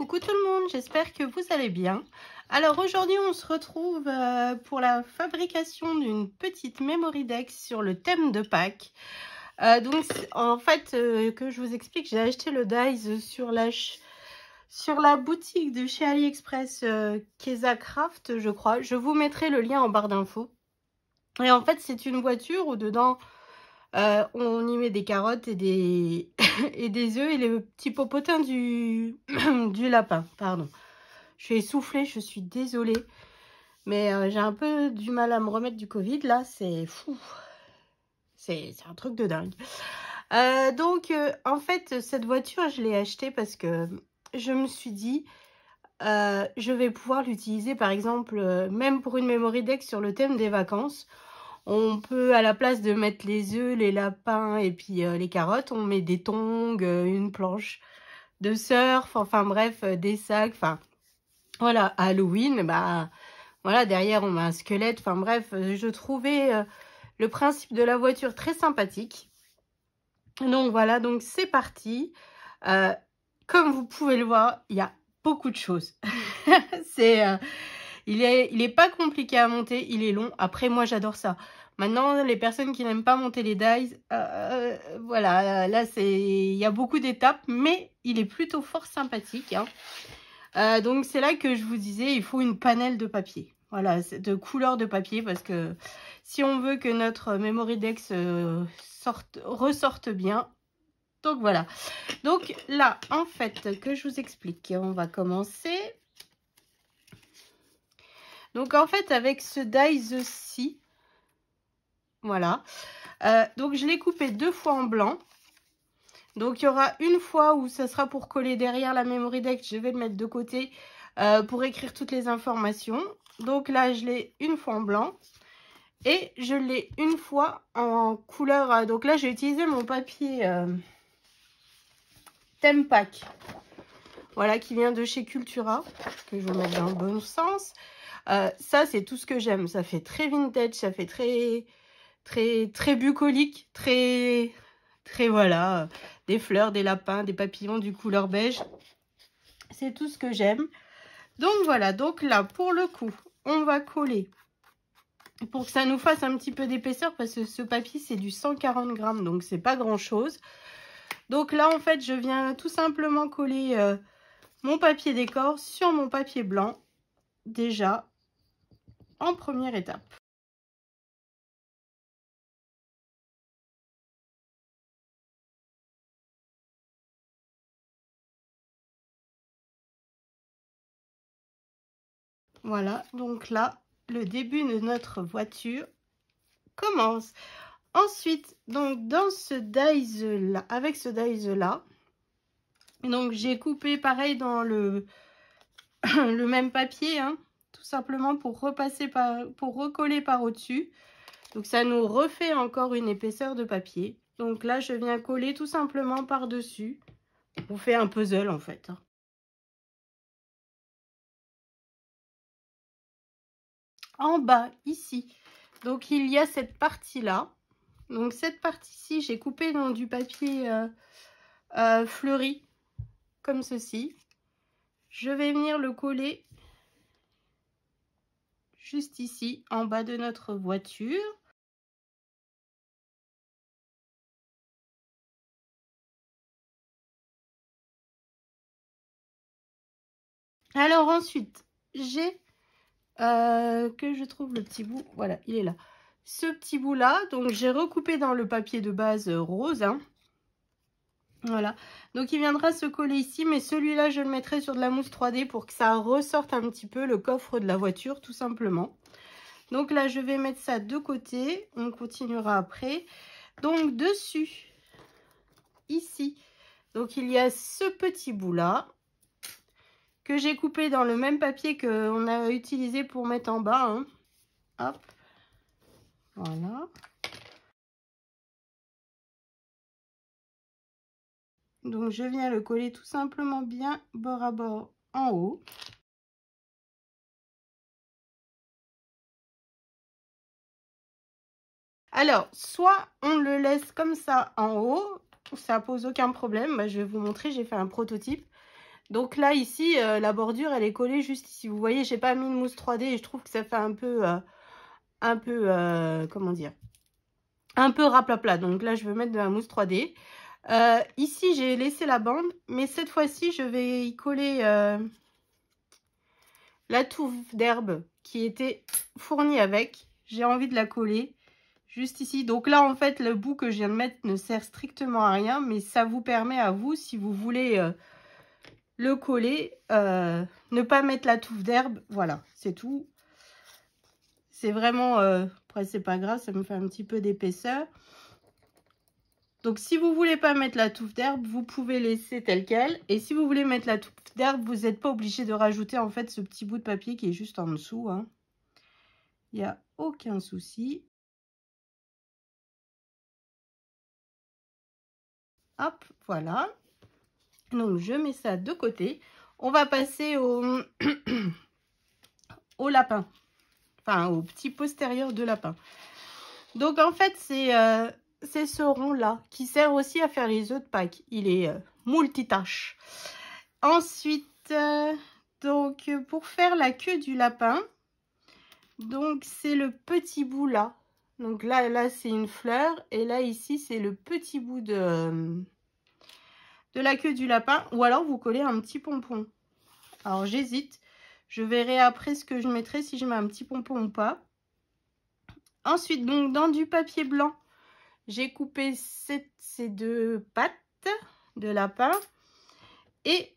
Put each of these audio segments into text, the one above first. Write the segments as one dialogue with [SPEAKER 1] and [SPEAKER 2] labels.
[SPEAKER 1] coucou tout le monde, j'espère que vous allez bien. Alors aujourd'hui on se retrouve pour la fabrication d'une petite memory deck sur le thème de Pâques. Donc en fait que je vous explique, j'ai acheté le dies sur la boutique de chez AliExpress Keza Craft je crois. Je vous mettrai le lien en barre d'infos. Et en fait c'est une voiture où dedans on y met des carottes et des, et des œufs et les petits popotins du lapin, pardon. Je suis essoufflée, je suis désolée. Mais j'ai un peu du mal à me remettre du Covid, là, c'est fou. C'est un truc de dingue. Donc, en fait, cette voiture, je l'ai achetée parce que je me suis dit, je vais pouvoir l'utiliser, par exemple, même pour une memory deck sur le thème des vacances. On peut, à la place de mettre les œufs, les lapins et puis les carottes, on met des tongs, une planche de surf, enfin bref, des sacs, enfin voilà, Halloween, bah voilà, derrière on met un squelette, enfin bref, je trouvais le principe de la voiture très sympathique. Donc voilà, donc c'est parti. Comme vous pouvez le voir, il y a beaucoup de choses. Il est pas compliqué à monter, il est long. Après, moi, j'adore ça. Maintenant, les personnes qui n'aiment pas monter les dies, voilà, là, il y a beaucoup d'étapes, mais il est plutôt fort sympathique. Hein. Donc, c'est là que je vous disais, il faut une panelle de papier. Voilà, de couleur de papier, parce que si on veut que notre memory deck ressorte bien, donc voilà. Donc là, en fait, que je vous explique, on va commencer. Donc en fait, avec ce dies-ci, voilà. Donc je l'ai coupé 2 fois en blanc. Donc il y aura une fois où ça sera pour coller derrière la memory deck. Je vais le mettre de côté pour écrire toutes les informations. Donc là, je l'ai une fois en blanc. Et je l'ai une fois en couleur. Donc là, j'ai utilisé mon papier thème Pâques. Voilà, qui vient de chez Cultura. Que je vais mettre dans le bon sens. Ça, c'est tout ce que j'aime. Ça fait très vintage, ça fait très bucolique, très voilà, des fleurs, des lapins, des papillons, du couleur beige. C'est tout ce que j'aime. Donc voilà, donc là, pour le coup, on va coller pour que ça nous fasse un petit peu d'épaisseur parce que ce papier, c'est du 140 grammes, donc c'est pas grand-chose. Donc là, en fait, je viens tout simplement coller mon papier décor sur mon papier blanc, déjà, en première étape. Voilà, donc là, le début de notre voiture commence. Ensuite, donc dans ce dies là, avec ce dies là, donc j'ai coupé pareil dans le même papier, hein, tout simplement pour recoller par au-dessus. Donc ça nous refait encore une épaisseur de papier. Donc là, je viens coller tout simplement par-dessus. On fait un puzzle en fait. En bas, ici, donc il y a cette partie-là. Donc cette partie-ci, j'ai coupé dans du papier fleuri, comme ceci. Je vais venir le coller juste ici, en bas de notre voiture. Alors ensuite, j'ai que je trouve le petit bout, voilà, il est là. Ce petit bout là, donc j'ai recoupé dans le papier de base rose, hein. Voilà, donc il viendra se coller ici, mais celui-là je le mettrai sur de la mousse 3D pour que ça ressorte un petit peu le coffre de la voiture, tout simplement. Donc là je vais mettre ça de côté, on continuera après. Donc dessus, ici, donc il y a ce petit bout là que j'ai coupé dans le même papier qu'on a utilisé pour mettre en bas, hein. Hop, voilà. Donc je viens le coller tout simplement bien bord à bord en haut. Alors, soit on le laisse comme ça en haut, ça pose aucun problème. Bah, je vais vous montrer, j'ai fait un prototype. Donc là, ici, la bordure, elle est collée juste ici. Vous voyez, j'ai pas mis de mousse 3D et je trouve que ça fait un peu comment dire, un peu raplapla. Donc là, je veux mettre de la mousse 3D. Ici, j'ai laissé la bande, mais cette fois-ci, je vais y coller la touffe d'herbe qui était fournie avec. J'ai envie de la coller juste ici. Donc là, en fait, le bout que je viens de mettre ne sert strictement à rien, mais ça vous permet à vous, si vous voulez le coller, ne pas mettre la touffe d'herbe. Voilà, c'est tout. C'est vraiment... après, c'est pas grave, ça me fait un petit peu d'épaisseur. Donc, si vous voulez pas mettre la touffe d'herbe, vous pouvez laisser tel quel. Et si vous voulez mettre la touffe d'herbe, vous n'êtes pas obligé de rajouter en fait ce petit bout de papier qui est juste en dessous. Hein. Il n'y a aucun souci. Hop, voilà. Donc, je mets ça de côté. On va passer au, au lapin. Enfin, au petit postérieur de lapin. Donc, en fait, c'est ce rond-là qui sert aussi à faire les œufs de Pâques. Il est multitâche. Ensuite, donc, pour faire la queue du lapin, donc, c'est le petit bout là. Donc là c'est une fleur. Et là, ici, c'est le petit bout de la queue du lapin. Ou alors, vous collez un petit pompon. Alors, j'hésite. Je verrai après ce que je mettrai, si je mets un petit pompon ou pas. Ensuite, donc, dans du papier blanc, j'ai coupé ces deux pattes de lapin. Et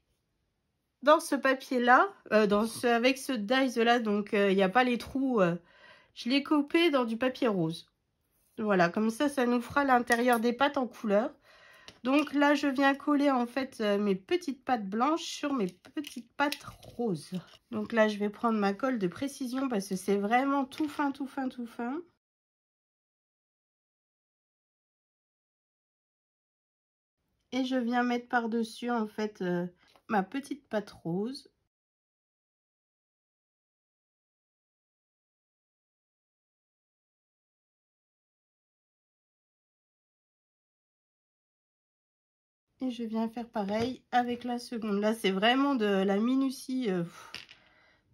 [SPEAKER 1] dans ce papier-là, avec ce dies-là, donc il n'y a pas les trous, je l'ai coupé dans du papier rose. Voilà, comme ça nous fera l'intérieur des pattes en couleur. Donc là, je viens coller en fait mes petites pattes blanches sur mes petites pattes roses. Donc là, je vais prendre ma colle de précision parce que c'est vraiment tout fin, tout fin, tout fin. Et je viens mettre par-dessus en fait ma petite patte rose. Et je viens faire pareil avec la seconde. Là, c'est vraiment de la minutie.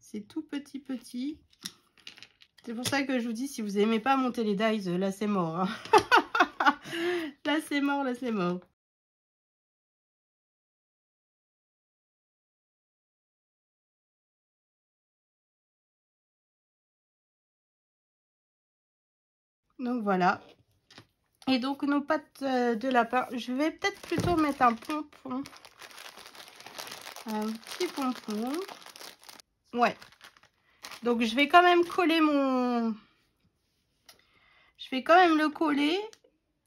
[SPEAKER 1] C'est tout petit, petit. C'est pour ça que je vous dis, si vous n'aimez pas monter les dies, là, c'est mort. Hein. Là, c'est mort, là, c'est mort. Donc, voilà. Et donc, nos pattes de lapin, je vais peut-être plutôt mettre un pompon. Un petit pompon. Ouais. Donc, je vais quand même coller mon... Je vais quand même le coller.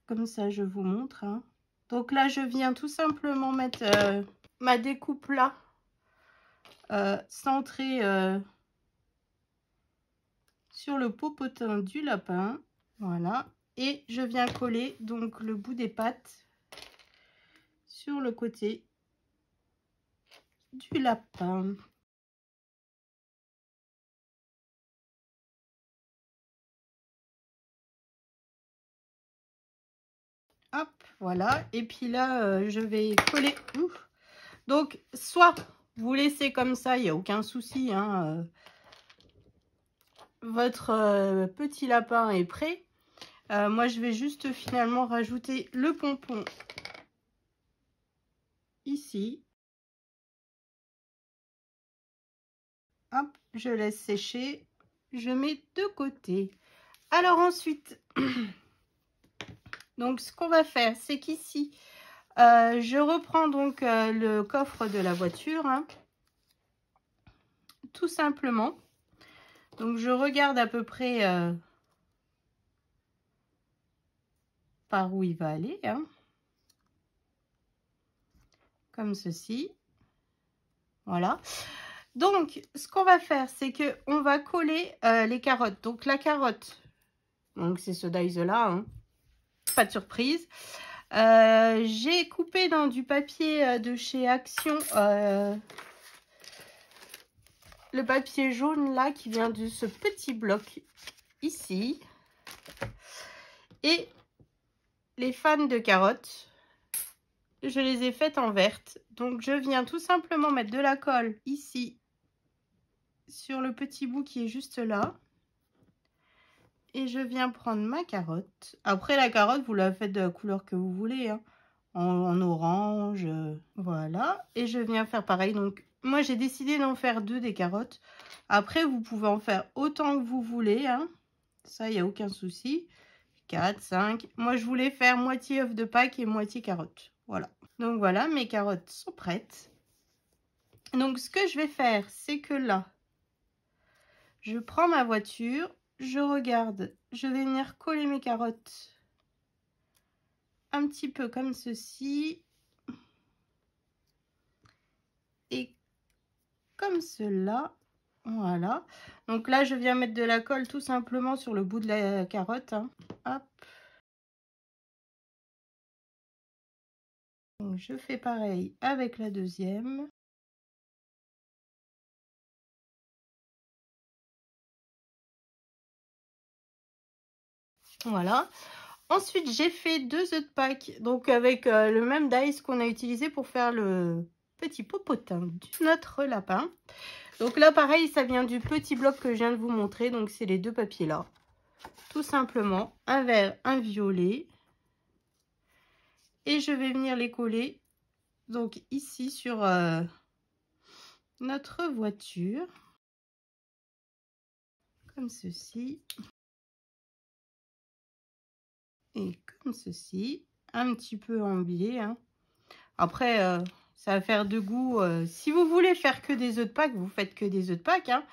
[SPEAKER 1] Comme ça, je vous montre. Hein. Donc là, je viens tout simplement mettre ma découpe là. Centrée sur le popotin du lapin. Voilà. Et je viens coller donc le bout des pattes sur le côté du lapin. Hop, voilà. Et puis là, je vais coller. Ouf. Donc, soit vous laissez comme ça, il n'y a aucun souci. Hein, votre petit lapin est prêt. Moi, je vais juste finalement rajouter le pompon ici. Hop, je laisse sécher. Je mets de côté. Alors ensuite, donc ce qu'on va faire, c'est qu'ici, je reprends donc le coffre de la voiture. Hein, tout simplement. Donc je regarde à peu près par où il va aller. Hein, comme ceci. Voilà. Donc, ce qu'on va faire, c'est qu'on va coller les carottes. Donc, la carotte, donc c'est ce dies-là, hein, pas de surprise. J'ai coupé dans du papier de chez Action, le papier jaune là, qui vient de ce petit bloc ici. Et les fans de carottes. je les ai faites en verte. Donc je viens tout simplement mettre de la colle ici sur le petit bout qui est juste là. Et je viens prendre ma carotte. Après la carotte, vous la faites de la couleur que vous voulez, hein. En orange, voilà. Et je viens faire pareil. Donc moi j'ai décidé d'en faire 2 des carottes. Après vous pouvez en faire autant que vous voulez, hein. Ça, il n'y a aucun souci. 4, 5. Moi, je voulais faire moitié œuf de Pâques et moitié carotte. Voilà. Donc, voilà, mes carottes sont prêtes. Donc, ce que je vais faire, c'est que là, je prends ma voiture, je regarde, je vais venir coller mes carottes un petit peu comme ceci. Et comme cela. Voilà. Donc là, je viens mettre de la colle tout simplement sur le bout de la carotte, hein. Hop. Donc, je fais pareil avec la deuxième. Voilà. Ensuite, j'ai fait 2 œufs de Pâques, donc avec le même dice qu'on a utilisé pour faire le petit popotin de notre lapin. Donc là, pareil, ça vient du petit bloc que je viens de vous montrer. Donc, c'est les 2 papiers là. Tout simplement, un vert, un violet. Et je vais venir les coller, donc ici sur notre voiture. Comme ceci. Et comme ceci. Un petit peu en biais, hein. Après, ça va faire de goût. Si vous voulez faire que des œufs de Pâques, vous faites que des œufs de Pâques, hein.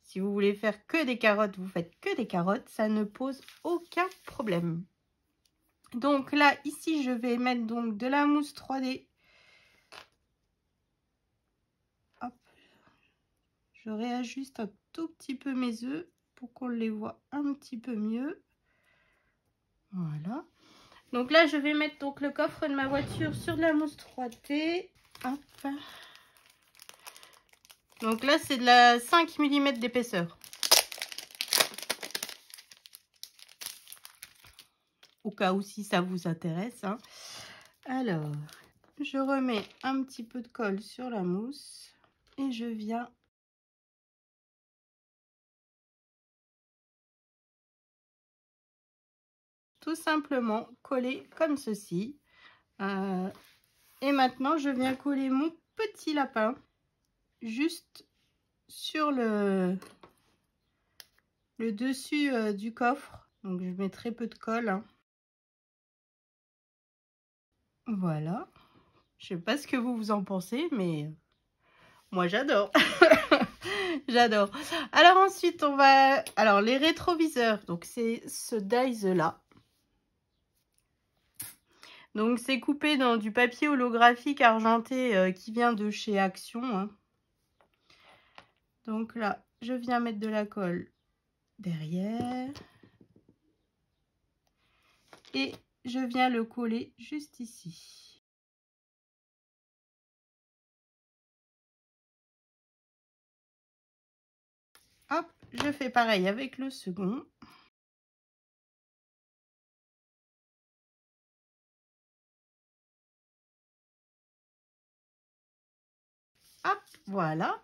[SPEAKER 1] Si vous voulez faire que des carottes, vous faites que des carottes. Ça ne pose aucun problème. Donc là, ici, je vais mettre donc de la mousse 3D. Hop. Je réajuste un tout petit peu mes œufs pour qu'on les voit un petit peu mieux. Voilà. Donc là, je vais mettre donc le coffre de ma voiture sur de la mousse 3D. Hop. Donc là, c'est de la 5 mm d'épaisseur. Au cas où si ça vous intéresse, hein. Alors, je remets un petit peu de colle sur la mousse et je viens tout simplement coller comme ceci. Et maintenant, je viens coller mon petit lapin juste sur le dessus du coffre. Donc, je mets très peu de colle, hein. Voilà. Je sais pas ce que vous en pensez, mais moi, j'adore. J'adore. Alors ensuite, on va... Alors, les rétroviseurs. Donc, c'est ce dies-là. Donc, c'est coupé dans du papier holographique argenté qui vient de chez Action, hein. Donc là, je viens mettre de la colle derrière. Et je viens le coller juste ici. Hop, je fais pareil avec le second. Hop, voilà.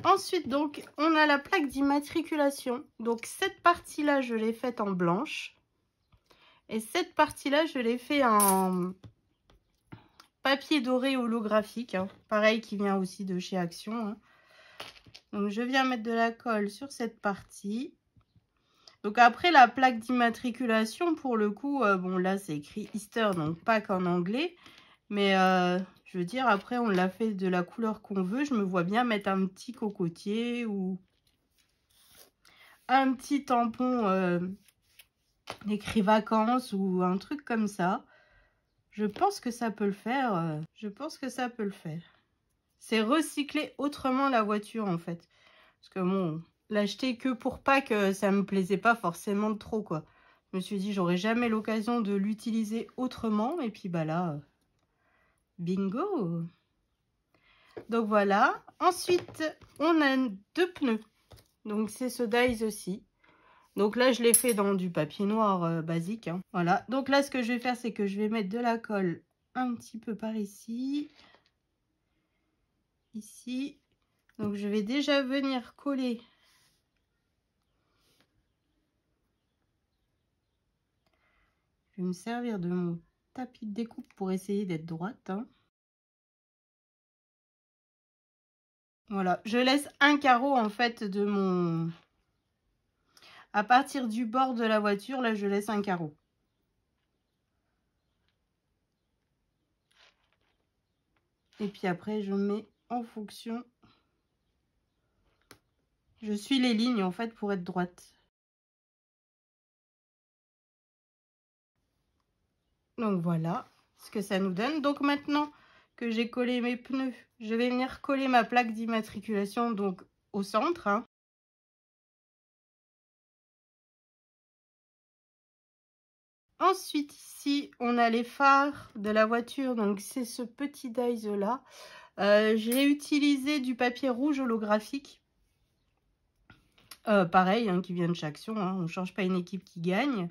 [SPEAKER 1] Ensuite, donc, on a la plaque d'immatriculation. Donc, cette partie-là, je l'ai faite en blanche. Et cette partie-là, je l'ai fait en papier doré holographique, hein. Pareil, qui vient aussi de chez Action, hein. Donc, je viens mettre de la colle sur cette partie. Donc, après, la plaque d'immatriculation, pour le coup, bon, là, c'est écrit Easter, donc Pâques en anglais. Mais, je veux dire, après, on l'a fait de la couleur qu'on veut. Je me vois bien mettre un petit cocotier ou un petit tampon écrit vacances ou un truc comme ça. Je pense que ça peut le faire. Je pense que ça peut le faire. C'est recycler autrement la voiture, en fait. Parce que bon, l'acheter que pour Pâques, ça me plaisait pas forcément trop, quoi. Je me suis dit, j'aurais jamais l'occasion de l'utiliser autrement. Et puis, bah là, bingo! Donc, voilà. Ensuite, on a 2 pneus. Donc, c'est ce dies aussi. Donc là, je l'ai fait dans du papier noir basique, hein. Voilà. Donc là, ce que je vais faire, c'est que je vais mettre de la colle un petit peu par ici. Ici. Donc je vais déjà venir coller je vais me servir de mon tapis de découpe pour essayer d'être droite, hein. Voilà, je laisse un carreau en fait de mon... À partir du bord de la voiture, là je laisse un carreau. Et puis après je mets en fonction. Je suis les lignes en fait pour être droite. Donc voilà ce que ça nous donne. Donc maintenant que j'ai collé mes pneus, je vais venir coller ma plaque d'immatriculation donc au centre, hein. Ensuite ici on a les phares de la voiture, donc c'est ce petit dies là. J'ai utilisé du papier rouge holographique. Pareil, hein, qui vient de chaque action, hein, on ne change pas une équipe qui gagne.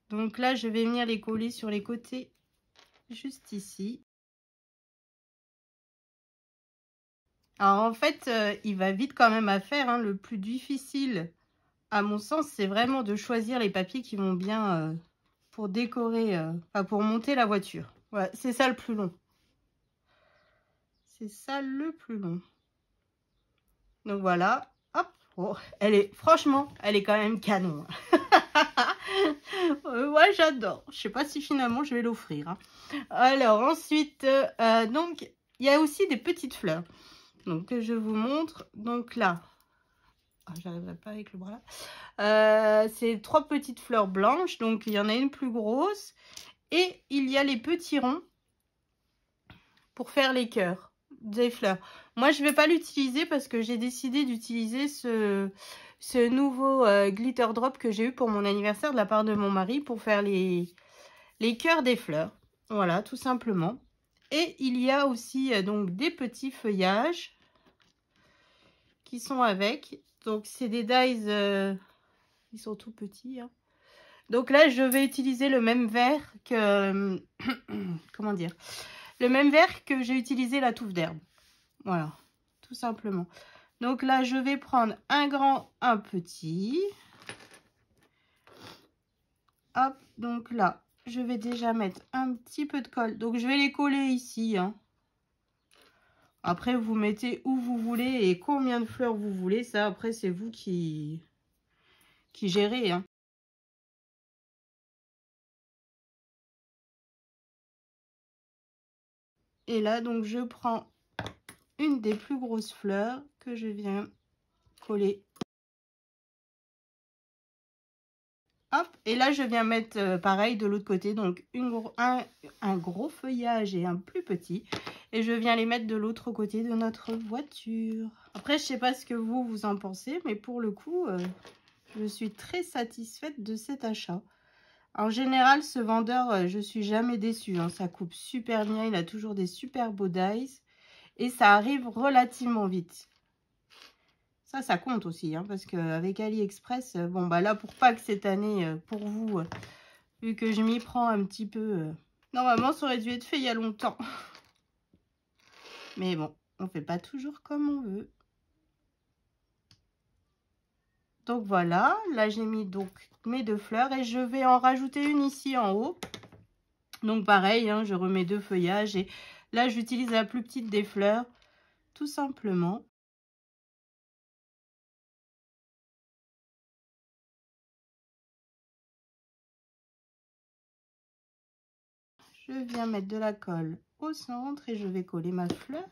[SPEAKER 1] Donc là, je vais venir les coller sur les côtés, juste ici. Alors en fait, il va vite quand même à faire, hein. Le plus difficile, à mon sens, c'est vraiment de choisir les papiers qui vont bien pour décorer, enfin pour monter la voiture. Voilà, c'est ça le plus long. C'est ça le plus long. Donc voilà, hop. Oh, franchement, elle est quand même canon. Ouais, j'adore. Je sais pas si finalement je vais l'offrir, hein. Alors ensuite, donc il y a aussi des petites fleurs. Donc je vous montre. Donc là, j'arriverai pas avec le bras là. C'est 3 petites fleurs blanches. Donc il y en a une plus grosse et il y a les petits ronds pour faire les cœurs des fleurs. Moi je vais pas l'utiliser parce que j'ai décidé d'utiliser ce nouveau glitter drop que j'ai eu pour mon anniversaire de la part de mon mari pour faire les cœurs des fleurs. Voilà, tout simplement. Et il y a aussi donc des petits feuillages qui sont avec. Donc c'est des dies, ils sont tout petits, hein. Donc là je vais utiliser le même verre que comment dire, le même verre que j'ai utilisé la touffe d'herbe. Voilà, tout simplement. Donc là je vais prendre un grand, un petit. Hop, donc là je vais déjà mettre un petit peu de colle. Donc je vais les coller ici, hein. Après vous mettez où vous voulez et combien de fleurs vous voulez. Ça après c'est vous qui gérez, hein. Et là donc je prends une des plus grosses fleurs que je viens coller. Hop, et là je viens mettre pareil de l'autre côté, donc un gros feuillage et un plus petit. Et je viens les mettre de l'autre côté de notre voiture. Après je sais pas ce que vous en pensez, mais pour le coup je suis très satisfaite de cet achat. En général ce vendeur je suis jamais déçue, hein. Ça coupe super bien, il a toujours des super beaux dies. Et ça arrive relativement vite. Ça compte aussi, hein, parce qu'avec AliExpress, bon, bah là, pour Pâques cette année, pour vous, vu que je m'y prends un petit peu, normalement, ça aurait dû être fait il y a longtemps. Mais bon, on fait pas toujours comme on veut. Donc voilà, là, j'ai mis donc mes 2 fleurs et je vais en rajouter une ici en haut. Donc pareil, hein, je remets 2 feuillages et là, j'utilise la plus petite des fleurs, tout simplement. Je viens mettre de la colle au centre et je vais coller ma fleur.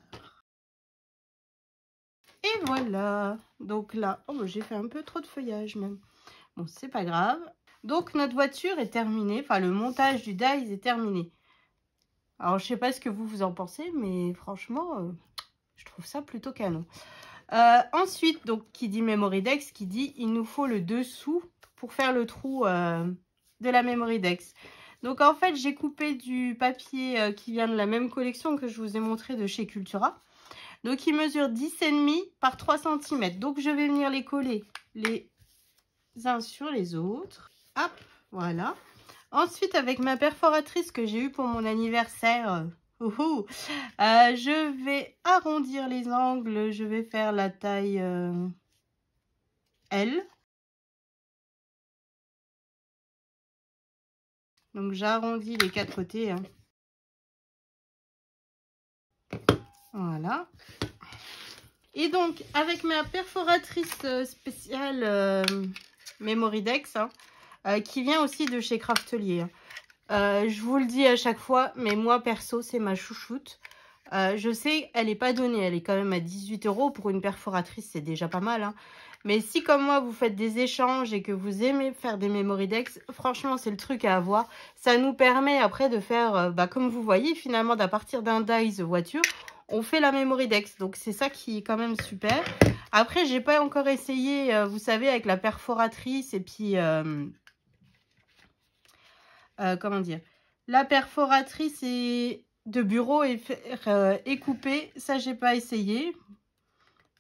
[SPEAKER 1] Et voilà. Donc là, oh, j'ai fait un peu trop de feuillage même. Bon, c'est pas grave. Donc notre voiture est terminée. Enfin, le montage du dies est terminé. Alors, je sais pas ce que vous en pensez, mais franchement, je trouve ça plutôt canon. Ensuite, donc, qui dit Memory Dex, qui dit il nous faut le dessous pour faire le trou de la Memory Dex. Donc en fait, j'ai coupé du papier qui vient de la même collection que je vous ai montré de chez Cultura. Donc il mesure 10,5 par 3 cm. Donc je vais venir les coller les uns sur les autres. Hop, voilà. Ensuite, avec ma perforatrice que j'ai eue pour mon anniversaire, je vais arrondir les angles. Je vais faire la taille L. Donc j'arrondis les 4 côtés. Hein. Voilà. Et donc, avec ma perforatrice spéciale Memoridex, qui vient aussi de chez Craftelier. Je vous le dis à chaque fois, mais moi, perso, c'est ma chouchoute. Je sais, elle n'est pas donnée. Elle est quand même à 18 € pour une perforatrice. C'est déjà pas mal. Hein. Mais si, comme moi, vous faites des échanges et que vous aimez faire des Memoridex, franchement, c'est le truc à avoir. Ça nous permet après de faire, comme vous voyez, finalement, à partir d'un dies voiture, on fait la Memoridex. Donc, c'est ça qui est quand même super. Après, j'ai pas encore essayé, vous savez, avec la perforatrice et puis... comment dire, la perforatrice de bureau et coupée, ça j'ai pas essayé,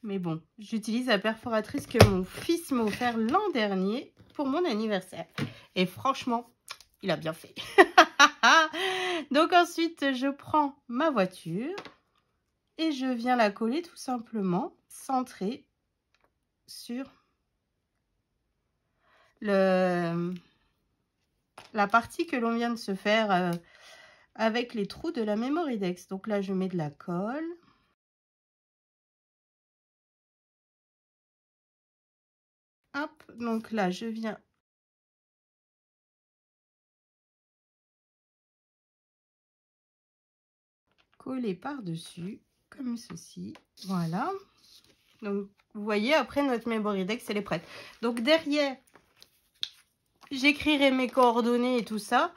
[SPEAKER 1] mais bon, j'utilise la perforatrice que mon fils m'a offert l'an dernier pour mon anniversaire, et franchement, il a bien fait. Donc ensuite, je prends ma voiture et je viens la coller tout simplement, centrée sur la partie que l'on vient de se faire avec les trous de la Memoridex. Donc là, je mets de la colle. Hop, donc là, je viens coller par-dessus, comme ceci. Voilà. Donc, vous voyez, après, notre Memoridex, elle est prête. Donc, derrière, j'écrirai mes coordonnées et tout ça.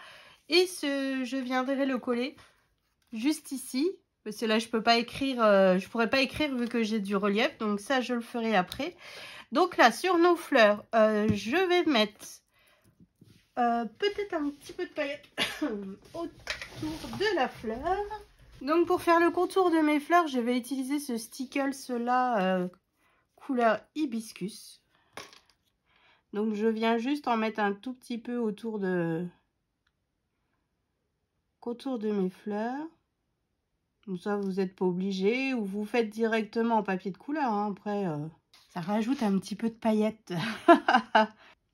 [SPEAKER 1] Et je viendrai le coller juste ici. Parce que là, je peux pas écrire, je pourrais pas écrire vu que j'ai du relief. Donc, ça, je le ferai après. Donc là, sur nos fleurs, je vais mettre peut-être un petit peu de paillettes autour de la fleur. Donc pour faire le contour de mes fleurs, je vais utiliser ce Stickles là, couleur hibiscus. Donc je viens juste en mettre un tout petit peu autour de mes fleurs. Comme ça, vous n'êtes pas obligé, ou vous faites directement en papier de couleur. Hein. Après, ça rajoute un petit peu de paillettes.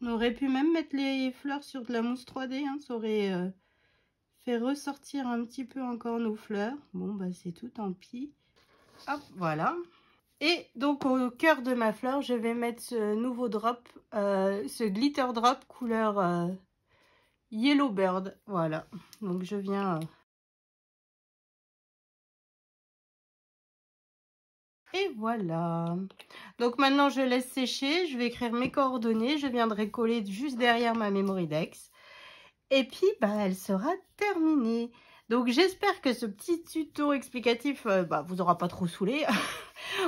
[SPEAKER 1] On aurait pu même mettre les fleurs sur de la mousse 3D. Hein. Ça aurait fait ressortir un petit peu encore nos fleurs. Bon, bah c'est tout, tant pis. Hop, voilà. Et donc, au cœur de ma fleur, je vais mettre ce nouveau drop, ce glitter drop couleur Yellow Bird. Voilà. Donc, je viens... Et voilà. Donc maintenant, je laisse sécher. Je vais écrire mes coordonnées. Je viendrai coller juste derrière ma Memoridex. Et puis, bah, elle sera terminée. Donc, j'espère que ce petit tuto explicatif vous aura pas trop saoulé.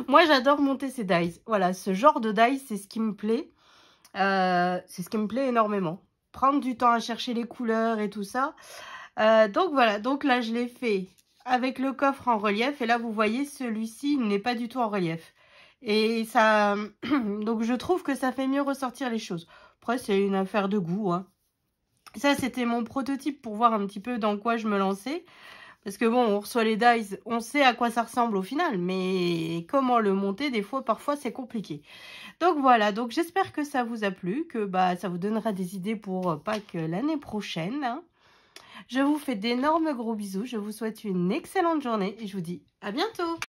[SPEAKER 1] Moi, j'adore monter ces dies. Voilà, ce genre de dies, c'est ce qui me plaît. C'est ce qui me plaît énormément. Prendre du temps à chercher les couleurs et tout ça. Donc, voilà. Donc là, je l'ai fait avec le coffre en relief. Et là, vous voyez, celui-ci, il n'est pas du tout en relief. Et ça... Donc, je trouve que ça fait mieux ressortir les choses. Après, c'est une affaire de goût. Hein. Ça, c'était mon prototype pour voir un petit peu dans quoi je me lançais. Parce que bon, on reçoit les dies, on sait à quoi ça ressemble au final. Mais comment le monter, des fois, parfois, c'est compliqué. Donc, voilà. Donc, j'espère que ça vous a plu. Que ça vous donnera des idées pour Pâques l'année prochaine. Hein. Je vous fais d'énormes gros bisous. Je vous souhaite une excellente journée et je vous dis à bientôt.